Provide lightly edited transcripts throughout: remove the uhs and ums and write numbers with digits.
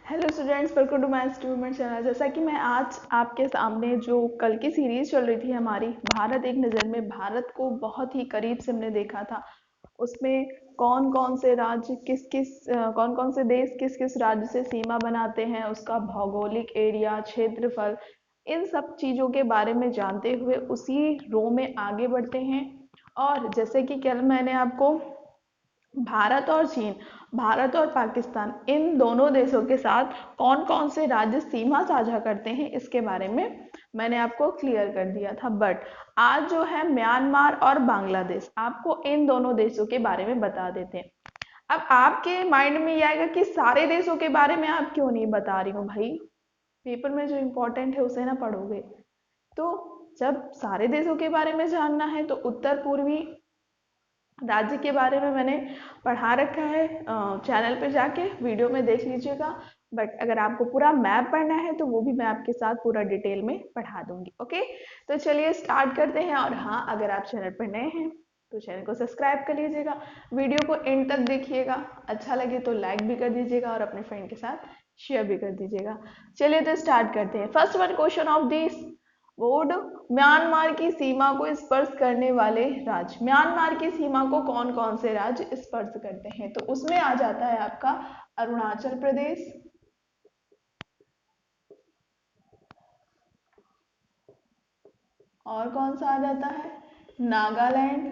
Hello students, welcome to my instrument channel. जैसा कि मैं आज आपके सामने जो कल की सीरीज चल रही थी हमारी भारत एक नज़र में, भारत को बहुत ही करीब से हमने देखा था। उसमें कौन कौन से राज्य कौन कौन से देश किस किस राज्य से सीमा बनाते हैं, उसका भौगोलिक एरिया, क्षेत्रफल, इन सब चीज़ों के बारे में जानते हुए उसी रो में आगे बढ़ते हैं। और जैसे कि कल मैंने आपको भारत और चीन, भारत और पाकिस्तान, इन दोनों देशों के साथ कौन कौन से राज्य सीमा साझा करते हैं इसके बारे में मैंने आपको क्लियर कर दिया था। बट आज जो है म्यांमार और बांग्लादेश, आपको इन दोनों देशों के बारे में बता देते हैं। अब आपके माइंड में ये आएगा कि सारे देशों के बारे में आप क्यों नहीं बता रही हो भाई, पेपर में जो इम्पोर्टेंट है उसे ना पढ़ोगे। तो जब सारे देशों के बारे में जानना है तो उत्तर पूर्वी राज्य के बारे में मैंने पढ़ा रखा है, चैनल पे जाके वीडियो में देख लीजिएगा। बट अगर आपको पूरा मैप पढ़ना है तो वो भी मैं आपके साथ पूरा डिटेल में पढ़ा दूंगी। ओके, तो चलिए स्टार्ट करते हैं। और हाँ, अगर आप चैनल पर नए हैं तो चैनल को सब्सक्राइब कर लीजिएगा, वीडियो को एंड तक देखिएगा, अच्छा लगे तो लाइक भी कर दीजिएगा और अपने फ्रेंड के साथ शेयर भी कर दीजिएगा। चलिए तो स्टार्ट करते हैं। First one question of this board, Myanmar की सीमा को स्पर्श करने वाले राज्य, म्यांमार की सीमा को कौन कौन से राज्य स्पर्श करते हैं? तो उसमें आ जाता है आपका अरुणाचल प्रदेश, और कौन सा आ जाता है, नागालैंड,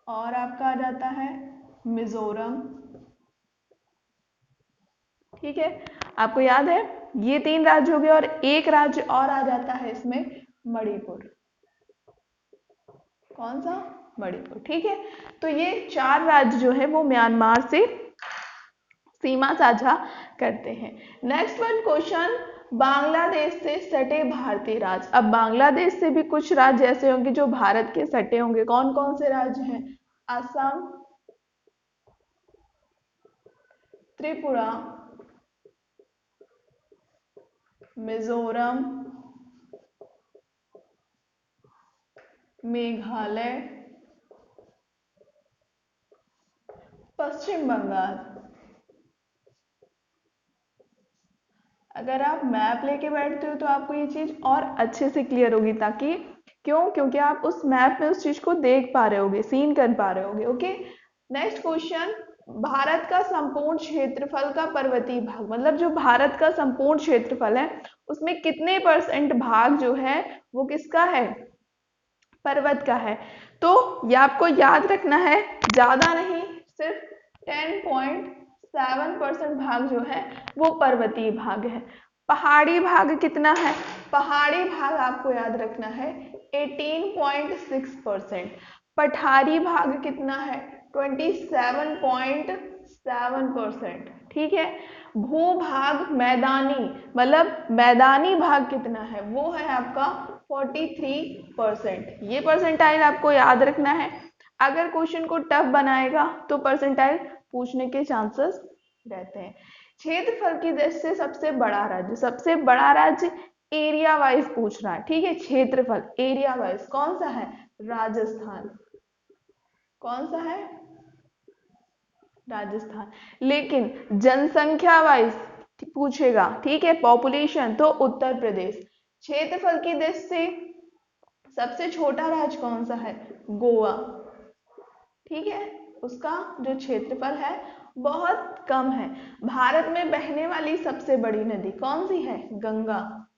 और आपका आ जाता है मिजोरम। ठीक है, आपको याद है ये तीन राज्य हो गए और एक राज्य और आ जाता है इसमें, मणिपुर। कौन सा? मणिपुर। ठीक है, तो ये चार राज्य जो है वो म्यांमार से सीमा साझा करते हैं। नेक्स्ट वन क्वेश्चन, बांग्लादेश से सटे भारतीय राज्य। अब बांग्लादेश से भी कुछ राज्य ऐसे होंगे जो भारत के सटे होंगे। कौन कौन से राज्य हैं? असम, त्रिपुरा, मिजोरम, मेघालय, पश्चिम बंगाल। अगर आप मैप लेके बैठते हो तो आपको ये चीज और अच्छे से क्लियर होगी, ताकि क्योंकि आप उस मैप में उस चीज को देख पा रहे होगे, सीन कर पा रहे होगे। ओके, नेक्स्ट क्वेश्चन, भारत का संपूर्ण क्षेत्रफल का पर्वतीय भाग, मतलब जो भारत का संपूर्ण क्षेत्रफल है उसमें कितने परसेंट भाग जो है वो किसका है? पर्वत का है। तो ये आपको याद रखना है, ज्यादा नहीं, सिर्फ 10.7% भाग जो है वो पर्वतीय भाग है। पहाड़ी भाग कितना है? पहाड़ी भाग आपको याद रखना है 18.6%। पठारी भाग कितना है? 27.7%। ठीक है, भूभाग मैदानी, मतलब मैदानी भाग कितना है? वो है आपका 43%। ये परसेंटाइल आपको याद रखना है। अगर क्वेश्चन को टफ बनाएगा तो परसेंटाइल पूछने के चांसेस रहते हैं। क्षेत्रफल की दृष्टि से सबसे बड़ा राज्य, सबसे बड़ा राज्य एरिया वाइज पूछ रहा है। ठीक है, क्षेत्रफल एरिया वाइज कौन सा है? राजस्थान। कौन सा है? राजस्थान। लेकिन जनसंख्या वाइज पूछेगा, ठीक है, पॉपुलेशन, तो उत्तर प्रदेश। क्षेत्रफल की दृष्टि से सबसे छोटा राज्य कौन सा है? गोवा। ठीक है, उसका जो क्षेत्रफल है बहुत कम है। भारत में बहने वाली सबसे बड़ी नदी कौन सी है? गंगा।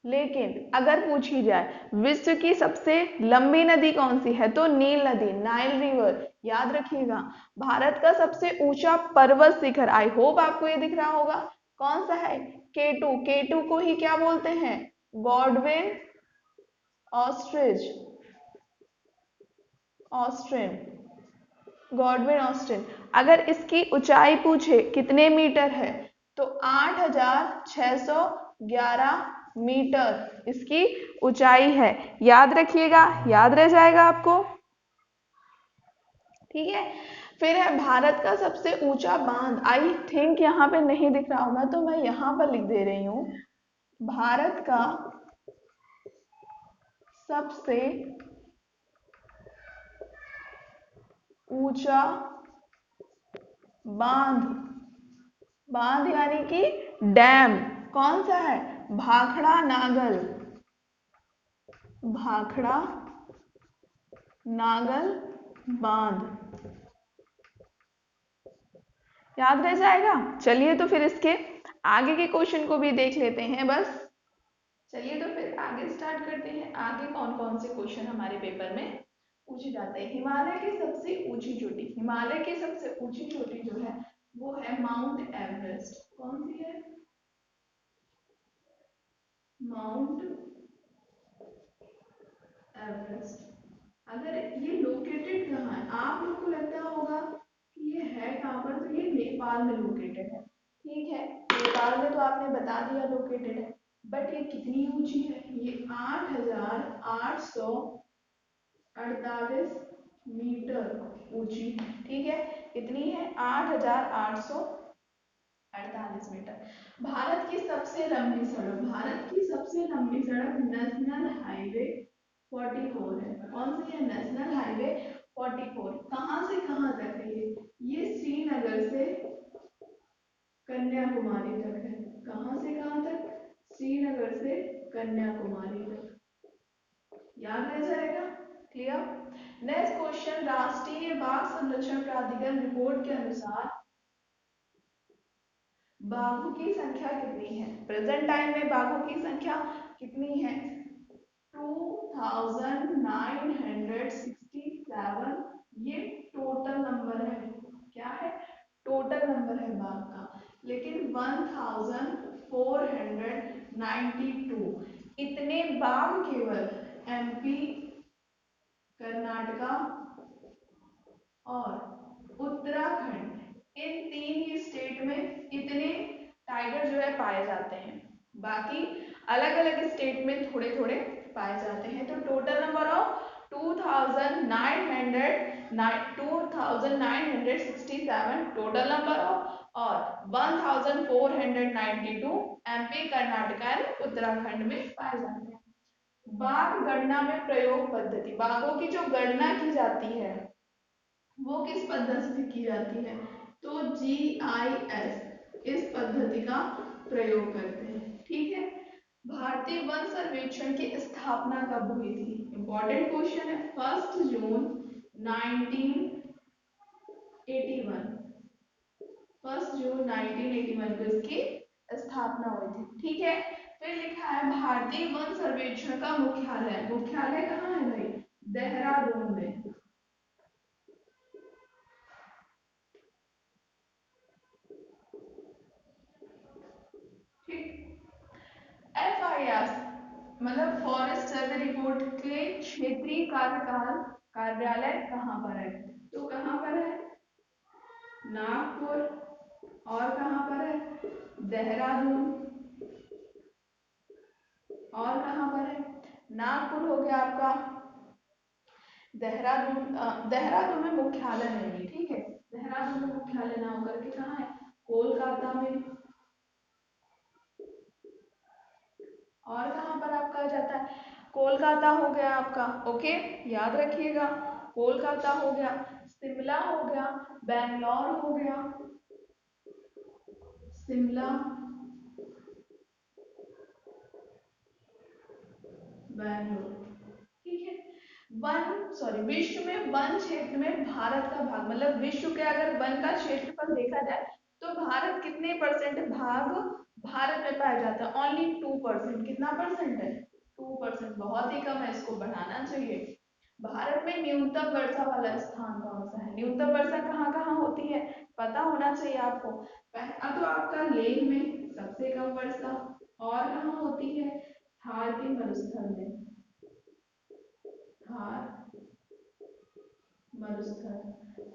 लेकिन अगर पूछी जाए विश्व की सबसे लंबी नदी कौन सी है, तो नील नदी, नाइल रिवर। याद रखिएगा। भारत का सबसे ऊंचा पर्वत शिखर, आई होप आपको ये दिख रहा होगा, कौन सा है? केटू। केटू को ही क्या बोलते हैं? Godwin ostrich, ऑस्ट्रिन, Godwin Austen. अगर इसकी ऊंचाई पूछे कितने मीटर है, तो 8611 मीटर इसकी ऊंचाई है। याद रखिएगा, याद रह जाएगा आपको। ठीक है, फिर है भारत का सबसे ऊंचा बांध। आई थिंक यहाँ पे नहीं दिख रहा होगा तो मैं यहाँ पर लिख दे रही हूँ, भारत का सबसे ऊंचा बांध, बांध यानी कि डैम। कौन सा है? भाखड़ा नागल, भाखड़ा नागल बांध। याद रह जाएगा। चलिए तो फिर इसके आगे के क्वेश्चन को भी देख लेते हैं बस। चलिए तो फिर आगे स्टार्ट करते हैं। आगे कौन कौन से क्वेश्चन हमारे पेपर में पूछे जाते हैं। हिमालय की सबसे ऊंची चोटी, हिमालय की सबसे ऊंची चोटी जो है वो है माउंट एवरेस्ट। कौन सी है? Mount Everest. अगर ये लोकेटेड कहाँ है, आप लोग को लगता होगा कि ये है कहाँ पर, तो ये नेपाल में लोकेटेड है। ठीक है, नेपाल में तो आपने बता दिया लोकेटेड है, बट ये कितनी ऊंची है? ये 8,848 मीटर ऊंची। ठीक है, कितनी है? 8,848 मीटर। भारत की सबसे लंबी सड़क, भारत की सबसे लंबी सड़क नेशनल हाईवे 44 है। कौन सी है? National highway 44। कहाँ से कहाँ तक है ये श्रीनगर से कन्याकुमारी तक है। कहाँ से कहाँ तक? श्रीनगर से कन्याकुमारी तक। याद रह जाएगा। क्लियर। नेक्स्ट क्वेश्चन, राष्ट्रीय बाघ संरक्षण प्राधिकरण रिपोर्ट के अनुसार बाघों की संख्या कितनी है? प्रेजेंट टाइम में बाघों की संख्या कितनी है? 2967। ये टोटल नंबर है। क्या है? टोटल नंबर है बाघ का। लेकिन 1492 इतने बाघ केवल एमपी, कर्नाटका और उत्तराखंड, इन तीन ही स्टेट में इतने टाइगर जो है पाए जाते हैं। बाकी अलग अलग स्टेट में थोड़े थोड़े पाए जाते हैं। तो total number of 2967 total number of, और 1492 एमपी, कर्नाटका एंड उत्तराखंड में पाए जाते हैं। बाघ गणना में प्रयोग पद्धति, बाघों की जो गणना की जाती है वो किस पद्धति से की जाती है? तो GIS इस पद्धति का प्रयोग करते हैं। ठीक है। भारतीय वन सर्वेक्षण की स्थापना कब हुई थी? इंपॉर्टेंट क्वेश्चन है। 1 जून 1981, 1 जून 1981 को इसकी स्थापना हुई थी। ठीक है। फिर लिखा है भारतीय वन सर्वेक्षण का मुख्यालय, मुख्यालय कहाँ है भाई? देहरादून में। ठीक। FIR मतलब फॉरेस्ट सर्वे रिपोर्ट के क्षेत्रीय कार्यकाल कार्यालय कहाँ पर है? तो कहाँ पर है? नागपुर। और कहाँ पर है? देहरादून। और कहाँ पर है? नागपुर हो गया आपका। देहरादून, देहरादून में मुख्यालय नहीं है। ठीक है, देहरादून में मुख्यालय ना होकर के कहाँ है? कोलकाता में। और कहाँ पर आपका आ जाता है? कोलकाता हो गया आपका। ओके, याद रखिएगा। कोलकाता हो गया, शिमला हो गया, बैंगलोर हो गया, शिमला, बैंगलोर। ठीक है। विश्व में वन क्षेत्र में भारत का भाग, मतलब विश्व के अगर वन का क्षेत्रफल देखा जाए तो भारत कितने परसेंट भाग भारत में पाया जाता है? ओनली 2%। कितना परसेंट है? 2%। बहुत ही कम है, इसको बढ़ाना चाहिए। भारत में न्यूनतम वर्षा वाला स्थान कौन सा है? न्यूनतम वर्षा कहाँ कहाँ होती है? पता होना चाहिए आपको। पहला तो आपका लेह में सबसे कम वर्षा। और कहाँ होती है? थार के मरुस्थल में। थार मरुस्थल,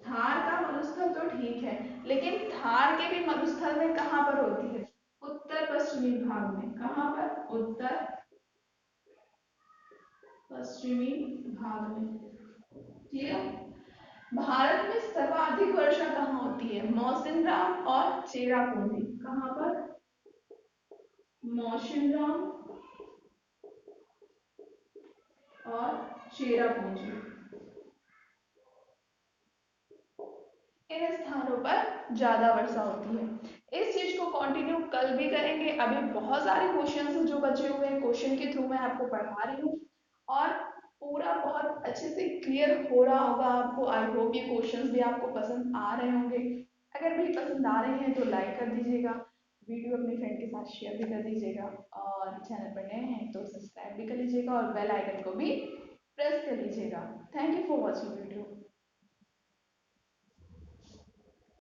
थार का मरुस्थल तो ठीक है, लेकिन थार के भी मरुस्थल में कहाँ पर होती है? उत्तर पश्चिमी भाग में। कहाँ पर? उत्तर पश्चिमी भाग में। क्लियर। भारत में सर्वाधिक वर्षा कहाँ होती है? मौसिनराम और चेरापूंजी। कहाँ पर? मौसिनराम और चेरापूंजी। इन स्थानों पर ज्यादा वर्षा होती है। इस चीज को कंटिन्यू कल भी करेंगे। अभी बहुत सारे क्वेश्चंस हैं जो बचे हुए हैं, क्वेश्चन के थ्रू मैं आपको पढ़ा रही हूँ और पूरा बहुत अच्छे से क्लियर हो रहा होगा आपको। आई होप ये क्वेश्चंस भी आपको पसंद आ रहे होंगे। अगर भी पसंद आ रहे हैं तो लाइक कर दीजिएगा, वीडियो अपने फ्रेंड के साथ शेयर भी कर दीजिएगा और चैनल पर नए हैं तो सब्सक्राइब भी कर लीजिएगा और बेल आइकन को भी प्रेस कर लीजिएगा। Thank you for watching video.